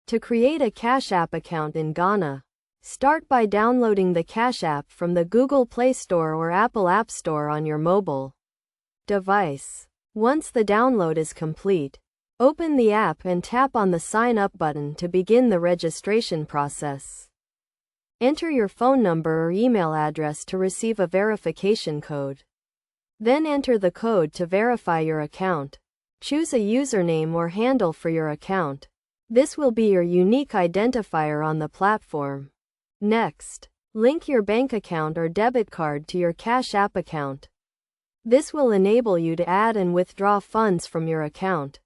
To create a Cash App account in Ghana, start by downloading the Cash App from the Google Play Store or Apple App Store on your mobile device. Once the download is complete, open the app and tap on the Sign Up button to begin the registration process. Enter your phone number or email address to receive a verification code. Then enter the code to verify your account. Choose a username or handle for your account. This will be your unique identifier on the platform. Next, link your bank account or debit card to your Cash App account. This will enable you to add and withdraw funds from your account.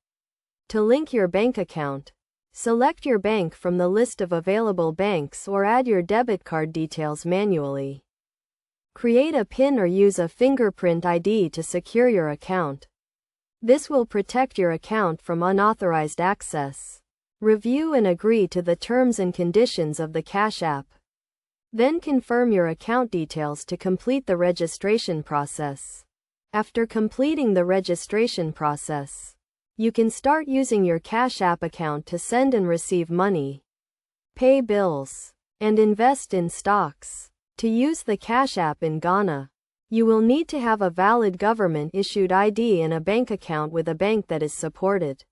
To link your bank account, select your bank from the list of available banks or add your debit card details manually. Create a PIN or use a fingerprint ID to secure your account. This will protect your account from unauthorized access. Review and agree to the terms and conditions of the Cash App. Then confirm your account details to complete the registration process. After completing the registration process, you can start using your Cash App account to send and receive money, pay bills, and invest in stocks. To use the Cash App in Ghana, you will need to have a valid government-issued ID and a bank account with a bank that is supported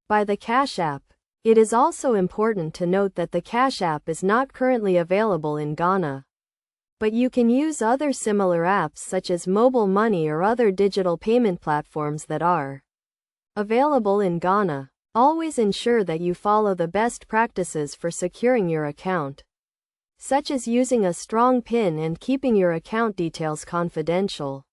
by the Cash App. It is also important to note that the Cash App is not currently available in Ghana, but you can use other similar apps such as Mobile Money or other digital payment platforms that are available in Ghana. Always ensure that you follow the best practices for securing your account, such as using a strong PIN and keeping your account details confidential.